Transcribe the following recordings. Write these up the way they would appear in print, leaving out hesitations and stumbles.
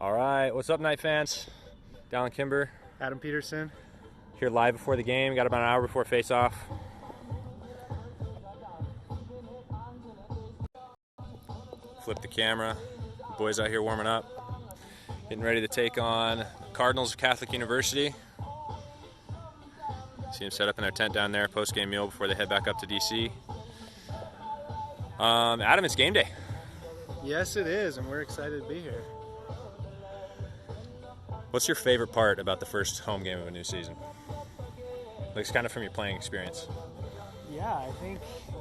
All right, what's up, Knight fans? Dallin Kimber. Adam Peterson. Here live before the game. Got about an hour before face-off. Flip the camera. Boys out here warming up. Getting ready to take on Cardinals of Catholic University. See them set up in their tent down there, post-game meal before they head back up to D.C. Adam, it's game day. Yes, it is, and we're excited to be here. What's your favorite part about the first home game of a new season? Like, it's kind of from your playing experience. Yeah, I think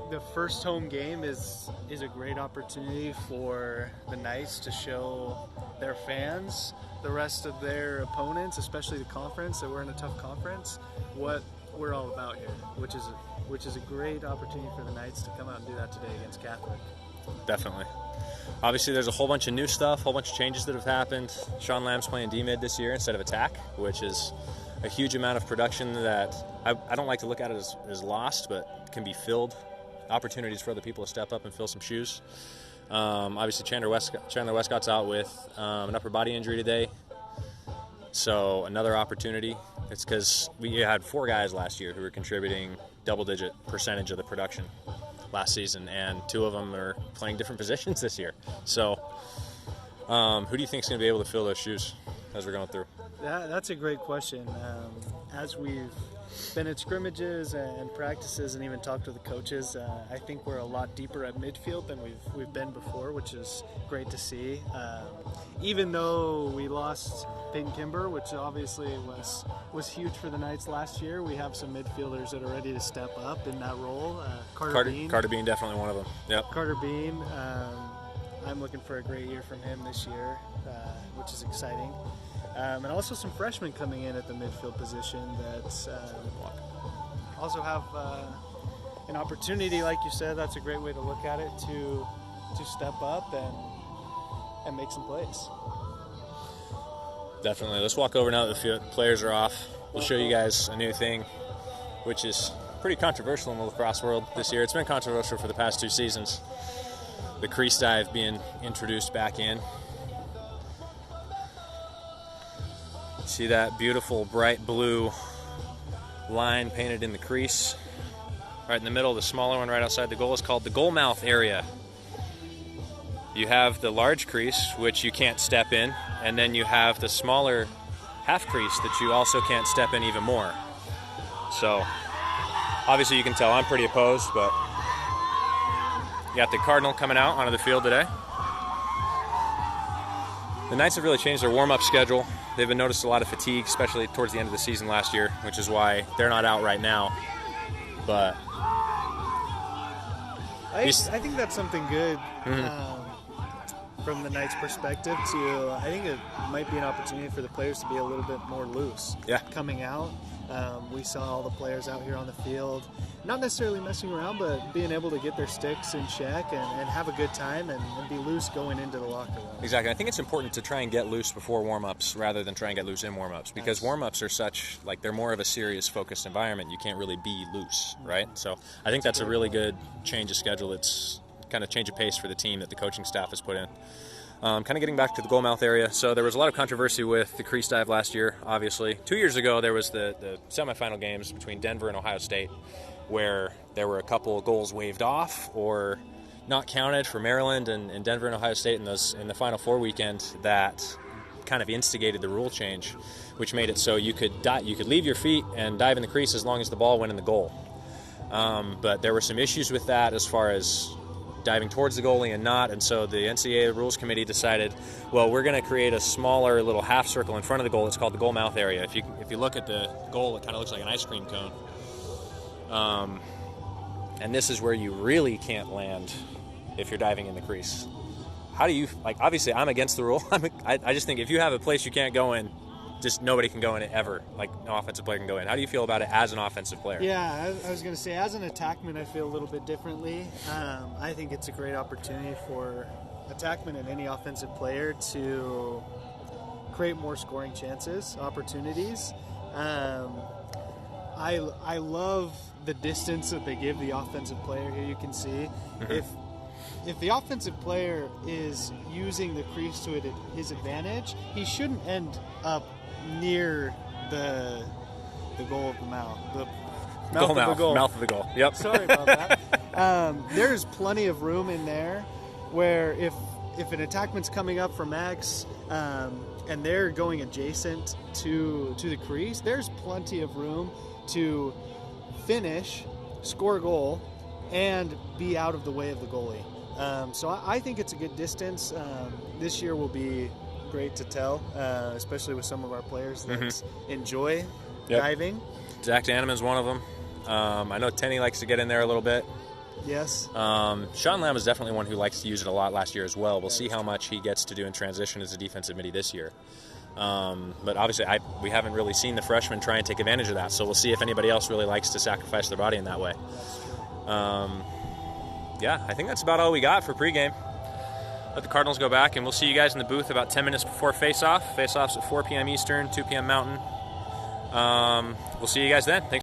the first home game is a great opportunity for the Knights to show their fans, the rest of their opponents, especially the conference, that we're in a tough conference, what we're all about here, which is a great opportunity for the Knights to come out and do that today against Catholic. Definitely. Obviously, there's a whole bunch of new stuff, a whole bunch of changes that have happened. Sean Lamb's playing D-mid this year instead of attack, which is a huge amount of production that I don't like to look at it as lost, but can be filled. Opportunities for other people to step up and fill some shoes. Obviously, Chandler Westcott's out with an upper body injury today, so another opportunity. It's because we had 4 guys last year who were contributing double-digit percentage of the production last season, and 2 of them are playing different positions this year. So who do you think is going to be able to fill those shoes as we're going through? That's a great question. As we've been at scrimmages and practices and even talked to the coaches, I think we're a lot deeper at midfield than we've been before, which is great to see. Even though we lost Dallin Kimber, which obviously was huge for the Knights last year, we have some midfielders that are ready to step up in that role. Carter Bean, definitely one of them. Yep. Carter Bean, I'm looking for a great year from him this year, which is exciting. And also some freshmen coming in at the midfield position that also have an opportunity, like you said. That's a great way to look at it, to step up and make some plays. Definitely. Let's walk over now that the players are off. We'll show you guys a new thing, which is pretty controversial in the lacrosse world this year. It's been controversial for the past 2 seasons. The crease dive being introduced back in. See that beautiful bright blue line painted in the crease right in the middle. The smaller one right outside the goal is called the goal mouth area. You have the large crease, which you can't step in, and then you have the smaller half crease that you also can't step in even more. So obviously you can tell I'm pretty opposed, but you got the Cardinal coming out onto the field today. The Knights have really changed their warm-up schedule. They've been noticed a lot of fatigue, especially towards the end of the season last year, which is why they're not out right now. But I think that's something good from the Knights' perspective. I think it might be an opportunity for the players to be a little bit more loose. Yeah. Coming out. We saw all the players out here on the field, not necessarily messing around, but being able to get their sticks in check and have a good time and be loose going into the locker room. Exactly. I think it's important to try and get loose before warm-ups rather than try and get loose in warm-ups, because warm-ups are such, like, they're more of a serious, focused environment. You can't really be loose, right? So I think that's a really good change of schedule. It's kind of change of pace for the team that the coaching staff has put in. Kind of getting back to the goal mouth area. So there was a lot of controversy with the crease dive last year, obviously. 2 years ago, there was the semifinal games between Denver and Ohio State, where there were a couple of goals waved off or not counted for Maryland and Denver and Ohio State in the Final Four weekend that kind of instigated the rule change, which made it so you could leave your feet and dive in the crease as long as the ball went in the goal. But there were some issues with that as far as diving towards the goalie and not, and so the NCAA Rules Committee decided, well, we're going to create a smaller little half circle in front of the goal. It's called the goal mouth area. If you look at the goal, it kind of looks like an ice cream cone. And this is where you really can't land if you're diving in the crease. How do you, like, obviously I'm against the rule. I just think if you have a place you can't go in, just nobody can go in it ever. Like, no offensive player can go in. How do you feel about it as an offensive player? Yeah, I was going to say, as an attackman, I feel a little bit differently. I think it's a great opportunity for attackman and any offensive player to create more scoring chances, opportunities. I love the distance that they give the offensive player here. You can see if the offensive player is using the crease to his advantage, he shouldn't end up near the goal of the mouth. Mouth of the goal. Yep. Sorry about that. There's plenty of room in there where if an attackman's coming up from X and they're going adjacent to the crease, there's plenty of room to finish, score a goal, and be out of the way of the goalie. So I think it's a good distance. This year will be great to tell, especially with some of our players that enjoy diving. Zach Danneman's one of them. I know Tenny likes to get in there a little bit. Yes. Sean Lamb is definitely one who likes to use it a lot last year as well. We'll see how much he gets to do in transition as a defensive midi this year. But obviously we haven't really seen the freshmen try and take advantage of that, so we'll see if anybody else really likes to sacrifice their body in that way. Yeah, I think that's about all we got for pregame. Let the Cardinals go back, and we'll see you guys in the booth about 10 minutes before face-off. Face-off's at 4 p.m. Eastern, 2 p.m. Mountain. We'll see you guys then. Thanks.